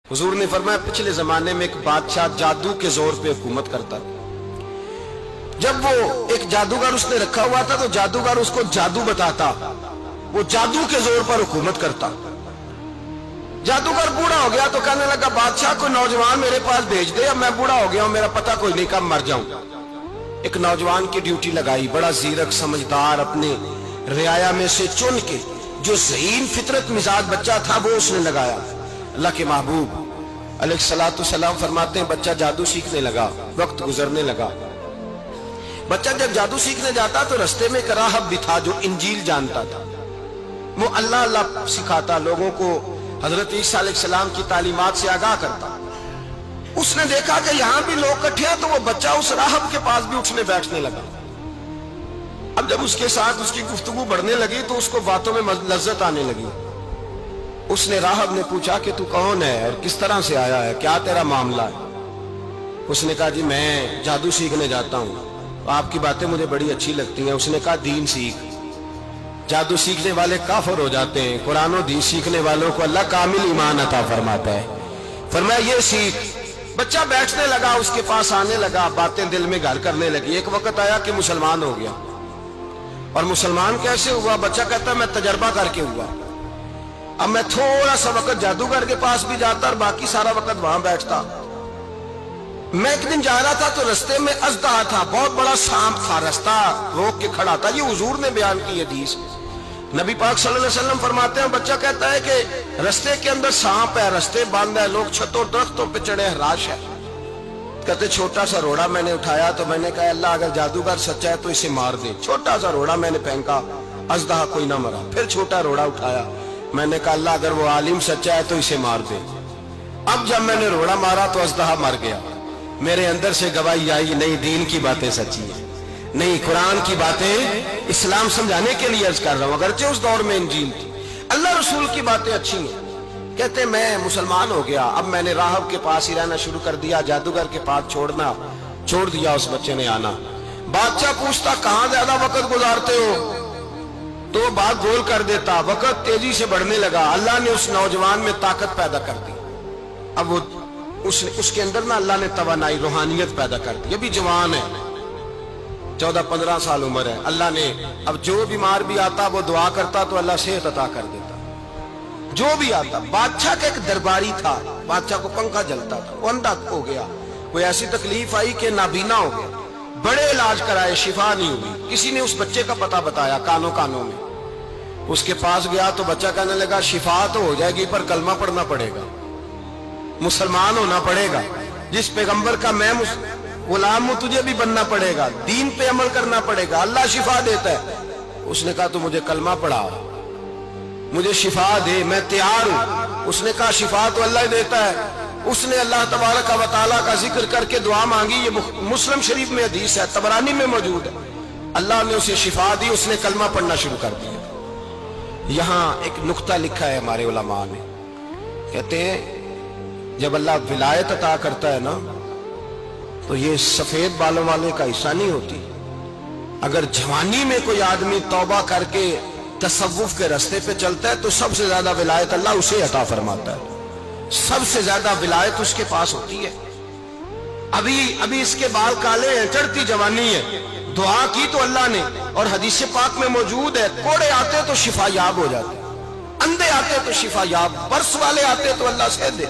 हुजूर ने फरमाया पिछले जमाने में एक बादशाह जादू के जोर पे हुकूमत करता। जब वो एक जादूगर उसने रखा हुआ था तो जादूगर उसको जादू बताता, वो जादू के जोर पर हुकूमत करता। जादूगर बूढ़ा हो गया तो कहने लगा बादशाह को नौजवान मेरे पास भेज दे, अब मैं बूढ़ा हो गया हूं, मेरा पता कोई नहीं, कब मर जाऊं। एक नौजवान की ड्यूटी लगाई, बड़ा जीरक समझदार, अपने रियाया में से चुन के जो ज़हीन फितरत मिजाज बच्चा था वो उसने लगाया। अल्लाह के महबूब अलैहिस्सलातु सलाम फरमाते हैं बच्चा जादू सीखने लगा, वक्त गुजरने लगा। बच्चा जब जादू सीखने जाता तो रास्ते में एक राहब भी था जो इंजील जानता था, वो अल्लाह अल्लाह सिखाता, लोगों को हजरत ईसा अलैहिस्सलाम की तालीमात से आगाह करता। उसने देखा कि यहां भी लोग इकट्ठे हैं तो वो बच्चा उस राहब के पास भी उठने बैठने लगा। अब जब उसके साथ उसकी गुफ्तगू बढ़ने लगी तो उसको बातों में लज्जत आने लगी। उसने राहब ने पूछा कि तू कौन है और किस तरह से आया है, क्या तेरा मामला है? उसने कहा जी मैं जादू सीखने जाता हूँ, आपकी बातें मुझे बड़ी अच्छी लगती हैं। उसने कहा दीन सीख, जादू सीखने वाले काफिर हो जाते हैं, कुरान और दीन सीखने वालों को अल्लाह कामिल ईमान अता फरमाता है। फरमाया ये सीख। बच्चा बैठने लगा, उसके पास आने लगा, बातें दिल में घर करने लगी। एक वक्त आया कि मुसलमान हो गया। और मुसलमान कैसे हुआ? बच्चा कहता मैं तजर्बा करके हुआ। अब मैं थोड़ा सा वक्त जादूगर के पास भी जाता और बाकी सारा वक्त वहां बैठता। मैं एक दिन जा रहा था तो रास्ते में अजदहा था, बहुत बड़ा सांप था, रास्ता रोक के खड़ा था। ये हुजूर ने बयान की हदीस। नबी पाक सल्लल्लाहु अलैहि वसल्लम फरमाते हैं, बच्चा कहता है कि रास्ते के अंदर सांप है, रास्ते बंद है, लोग छतों दरख्तों पे चढ़े, हराश है। कहते छोटा सा रोड़ा मैंने उठाया तो मैंने कहा अल्लाह अगर जादूगर सच्चा है तो इसे मार दे। छोटा सा रोड़ा मैंने फेंका, अजदहा कोई ना मरा। फिर छोटा रोड़ा उठाया, मैंने कहा अल्लाह अगर वो आलिम सच्चा है तो इसे मार दे। अब जब मैंने रोड़ा मारा तो अजदहा मर गया। मेरे अंदर से गवाही आई नहीं दीन की बातें सच्ची है, नहीं कुरान की बातें इस्लाम समझाने के लिए अर्ज कर रहा हूं। अगरचे उस दौर में इंजील थी, अल्लाह रसूल की बातें अच्छी हैं। कहते मैं मुसलमान हो गया, अब मैंने राहब के पास ही रहना शुरू कर दिया, जादूगर के पास छोड़ दिया। उस बच्चे ने आना। बादशाह पूछता कहां ज्यादा वक्त गुजारते हो, तो वो बात गोल कर देता। वक्त तेजी से बढ़ने लगा। अल्लाह ने उस नौजवान में ताकत पैदा कर दी। अब वो उसके अंदर ना अल्लाह ने तवानाई रूहानियत पैदा कर दी। अभी जवान है, 14-15 साल उम्र है। अल्लाह ने अब जो बीमार भी आता वो दुआ करता तो अल्लाह सेहत अता कर देता। जो भी आता, बादशाह का एक दरबारी था, बादशाह को पंखा जलता था, वो अंधा हो गया। कोई ऐसी तकलीफ आई कि नाबीना हो गया, बड़े इलाज कराए, शिफा नहीं हुई। किसी ने उस बच्चे का पता बताया, कानों में। उसके पास गया तो बच्चा कहने लगा शिफा तो हो जाएगी पर कलमा पढ़ना पड़ेगा, मुसलमान होना पड़ेगा, जिस पैगंबर का मैं गुलाम हूं तुझे भी बनना पड़ेगा, दीन पे अमल करना पड़ेगा, अल्लाह शिफा देता है। उसने कहा तू मुझे कलमा पढ़ा, मुझे शिफा दे, मैं तैयार हूं। उसने कहा शिफा तो अल्लाह ही देता है। उसने अल्लाह तबारक व तआला का जिक्र करके दुआ मांगी। ये मुस्लिम शरीफ में हदीस है, तबरानी में मौजूद है। अल्लाह ने उसे शिफा दी, उसने कलमा पढ़ना शुरू कर दिया। यहाँ एक नुक्ता लिखा है हमारे उलमा ने, कहते हैं जब अल्लाह विलायत अता करता है ना तो ये सफेद बालों वाले का हिस्सा नहीं होती। अगर जवानी में कोई आदमी तौबा करके तसव्वुफ के रास्ते पे चलता है तो सबसे ज्यादा विलायत अल्लाह उसे अता फरमाता है, सबसे ज्यादा विलायत उसके पास होती है। अभी इसके बाल काले हैं, चढ़ती जवानी है, दुआ की तो अल्लाह ने, और हदीस पाक में मौजूद है कोड़े आते तो शिफा याब हो जाते, अंधे आते तो शिफा याब, बर्स वाले आते तो अल्लाह से दे।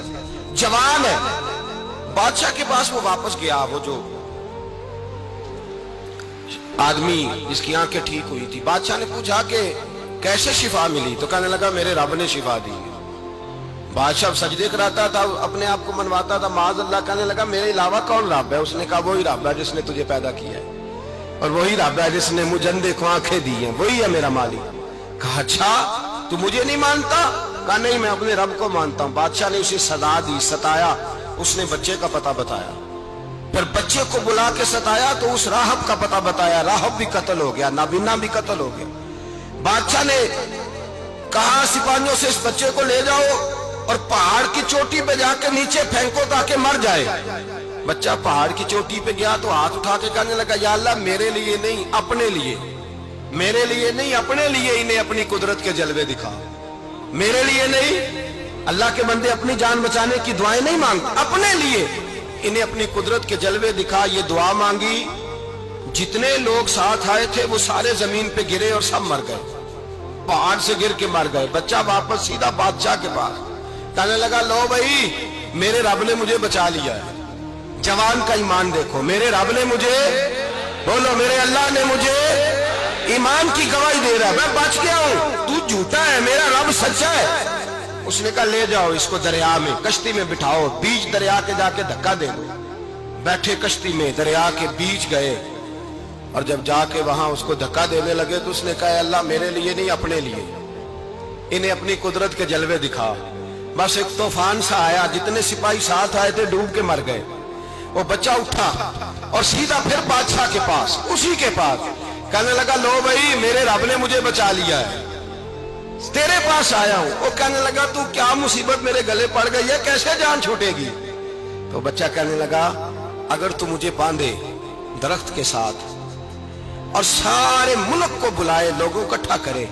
जवान है, बादशाह के पास वो वापस गया, वो जो आदमी जिसकी आंखें ठीक हुई थी। बादशाह ने पूछा कि कैसे शिफा मिली, तो कहने लगा मेरे रब ने शिफा दी। बादशाह सजदे कराता था, अपने आप को मनवाता था, माज अल्लाह। कहने लगा मेरे अलावा कौन रब है? उसने कहा वही रब है जिसने तुझे पैदा किया है, और वही रब है जिसने मुझे अंधे को आंखें दी हैं, वही है मेरा मालिक। कहा अच्छा तू मुझे नहीं मानता? कहा नहीं मैं अपने रब को मानता हूं। बादशाह ने उसे सजा दी, सताया। उसने बच्चे का पता बताया, फिर बच्चे को बुला के सताया तो उस राहब का पता बताया। राहब भी कत्ल हो गया, नाबीना भी कत्ल हो गया। बादशाह ने कहा सिपाहियों से इस बच्चे को ले जाओ और पहाड़ की चोटी पे जाकर नीचे फेंको ताकि मर जाए। बच्चा पहाड़ की चोटी पे गया तो हाथ उठा के कहने लगा या अल्लाह मेरे लिए नहीं अपने लिए, मेरे लिए नहीं अपने लिए इन्हें अपनी कुदरत के जलवे दिखा, मेरे लिए नहीं अल्लाह के बंदे अपनी जान बचाने की दुआएं नहीं मांगते, अपने लिए इन्हें अपनी कुदरत के जलवे दिखा ये दुआ मांगी। जितने लोग साथ आए थे वो सारे जमीन पे गिरे और सब मर गए, पहाड़ से गिर के मर गए। बच्चा वापस सीधा बादशाह के पास कहने लगा, लो भाई मेरे रब ने मुझे बचा लिया है। जवान का ईमान देखो, मेरे रब ने मुझे, बोलो मेरे अल्लाह ने मुझे ईमान की गवाही दे रहा है, मैं बच गया हूं, तू झूठा है, मेरा रब सच्चा है। उसने कहा ले जाओ इसको दरिया में, कश्ती में बिठाओ, बीच दरिया के जाके धक्का दे दो। बैठे कश्ती में, दरिया के बीच गए और जब जाके वहां उसको धक्का देने लगे तो उसने कहा अल्लाह मेरे लिए नहीं अपने लिए, इन्हें अपनी कुदरत के जलवे दिखा। बस एक तूफान सा आया, जितने सिपाही साथ आए थे डूब के मर गए। वो बच्चा उठा और सीधा फिर बादशाह के पास, उसी के पास कहने लगा, लो भाई मेरे रब ने मुझे बचा लिया है, तेरे पास आया हूं। वो कहने लगा, तू क्या मुसीबत मेरे गले पड़ गई है, कैसे जान छूटेगी? तो बच्चा कहने लगा, अगर तू मुझे बांधे दरख्त के साथ और सारे मुल्क को बुलाए, लोगों को इकट्ठा करे,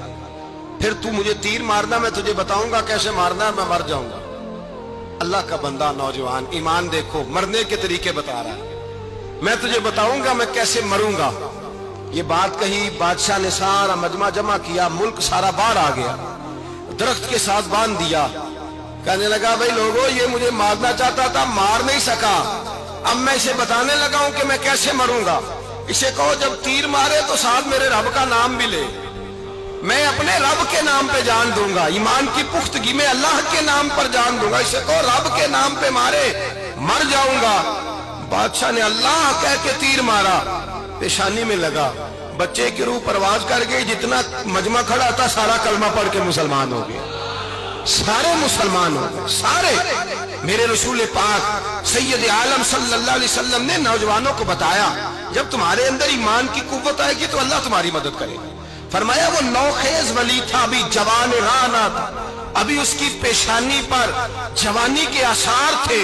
फिर तू मुझे तीर मारना, मैं तुझे बताऊंगा कैसे मारना है, मैं मर जाऊंगा। अल्लाह का बंदा नौजवान, ईमान देखो, मरने के तरीके बता रहा है, मैं तुझे बताऊंगा मैं कैसे मरूंगा। ये बात कही, बादशाह ने सारा मजमा जमा किया, मुल्क सारा बाहर आ गया, दरख्त के साथ बांध दिया। कहने लगा, भाई लोगों ये मुझे मारना चाहता था, मार नहीं सका, अब मैं इसे बताने लगा हूं कि मैं कैसे मरूंगा। इसे कहो जब तीर मारे तो साथ मेरे रब का नाम भी ले, मैं अपने रब के नाम पे जान दूंगा, ईमान की पुख्तगी में अल्लाह के नाम पर जान दूंगा। इसे कहो रब के नाम पे मारे, मर जाऊंगा। बादशाह ने अल्लाह कह के तीर मारा, पेशानी में लगा, बच्चे की रूह परवाज कर गई। जितना मजमा खड़ा था सारा कलमा पढ़ के मुसलमान हो गए, सारे मुसलमान हो गए, सारे। मेरे रसूल पाक सैयद आलम सल्लल्लाहु अलैहि वसल्लम ने नौजवानों को बताया, जब तुम्हारे अंदर ईमान की कुव्वत आएगी तो अल्लाह तुम्हारी मदद करेगा। फरमाया वो नौखेज वली था, अभी जवान राना था, अभी उसकी पेशानी पर जवानी के आसार थे,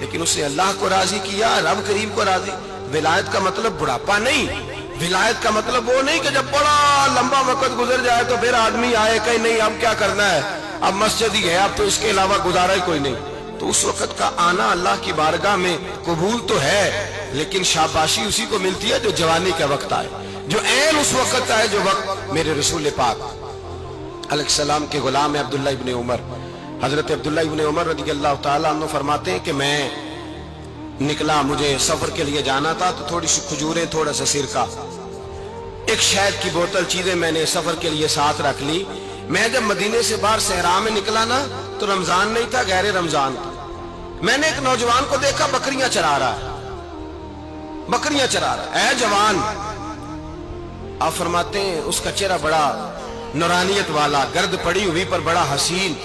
लेकिन उसने अल्लाह को राजी किया, रब करीम को राजी। विलायत का मतलब बुढ़ापा नहीं, विलायत का मतलब वो नहीं कि जब बड़ा लंबा वक्त गुजर जाए तो फिर आदमी आए कहीं नहीं अब क्या करना है, अब मस्जिद ही है, अब तो इसके अलावा गुजारा ही कोई नहीं। तो उस वक्त का आना अल्लाह की बारगाह में कबूल तो है, लेकिन शाबाशी उसी को मिलती है जो जवानी का वक्त आए, जो ऐन उस वक्त आए जो वक्त मेरे रसूल पाक अलैहिस्सलाम के गुलाम है अब्दुल्ला इब्ने उमर। हजरत अब्दुल्ला इब्ने उमर रज़ियल्लाहु ताला अन्हु फरमाते हैं कि मैं निकला, मुझे सफर के लिए जाना था, तो थोड़ी सी खजूरें, थोड़ा सा सिरका, एक शहद की बोतल, चीजें मैंने सफर के लिए साथ रख ली। मैं जब मदीने से बाहर सहरा में निकला ना, तो रमजान नहीं था, गैर रमजान था। मैंने एक नौजवान को देखा बकरियां चरा रहा है, बकरियां चरा रहा है, जवान। आप फरमाते हैं उसका चेहरा बड़ा नूरानियत वाला, गर्द पड़ी हुई पर बड़ा हसीन।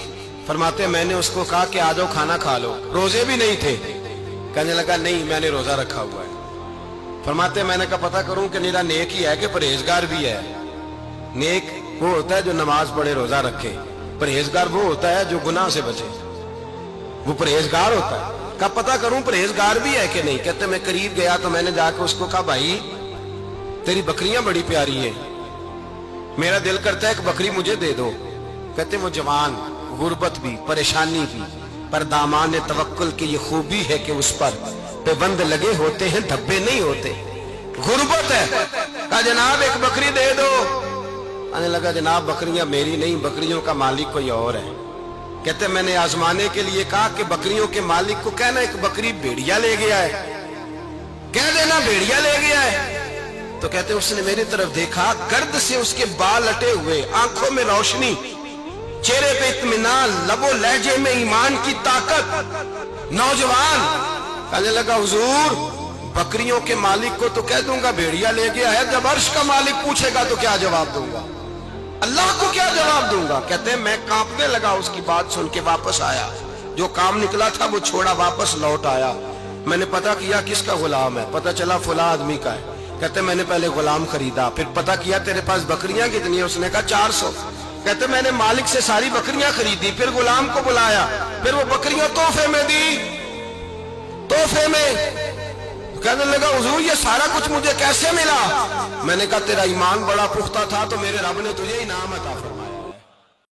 फरमाते हैं मैंने उसको कहा कि आ जाओ खाना खा लो, रोजे भी नहीं थे। कहने लगा नहीं मैंने रोजा रखा हुआ है। फरमाते हैं मैंने कहा पता करूं कि निरा नेक ही है कि परहेजगार भी है। नेक वो होता है जो नमाज पढ़े रोजा रखे, परहेजगार वो होता है जो गुनाह से बचे, वो परहेजगार होता है। कहा पता करूं परहेजगार भी है कि नहीं। कहते मैं करीब गया तो मैंने जाकर उसको कहा भाई तेरी बकरियां बड़ी प्यारी है, मेरा दिल करता है कि बकरी मुझे दे दो। कहते वो जवान, गुर्बत भी, परेशानी भी, पर दामान तवक्कुल की ये खूबी है कि उस पर पेबंद लगे होते हैं, धब्बे नहीं होते। गुर्बत है। कहा जनाब एक बकरी दे दो। आने लगा जनाब बकरियां मेरी नहीं, बकरियों का मालिक कोई और है। कहते मैंने आजमाने के लिए कहा कि बकरियों के मालिक को कहना एक बकरी भेड़िया ले गया है, कह देना भेड़िया ले गया है। तो कहते उसने मेरी तरफ देखा, गर्द से उसके बाल अटे हुए, आंखों में रोशनी, चेहरे पे इत्मीनान, लबो लहजे में ईमान की ताकत। नौजवान कहने लगा हुजूर बकरियों के मालिक को तो कह दूंगा भेड़िया ले गया है, जब अर्श का मालिक पूछेगा तो क्या जवाब दूंगा, अल्लाह को क्या जवाब दूंगा। कहते हैं मैं कांपने लगा, उसकी बात सुन के वापस आया, जो काम निकला था वो छोड़ा, वापस लौट आया। मैंने पता किया किसका गुलाम है, पता चला फला आदमी का है। कहते मैंने पहले गुलाम खरीदा, फिर पता किया तेरे पास बकरियां कितनी है, उसने कहा 400। कहते मैंने मालिक से सारी बकरियां खरीदी, फिर गुलाम को बुलाया, फिर वो बकरियां तोहफे में दी, तोहफे में। कहने लगा हुजूर ये सारा कुछ मुझे कैसे मिला। मैंने कहा तेरा ईमान बड़ा पुख्ता था तो मेरे रब ने तुझे इनाम अता फरमाया।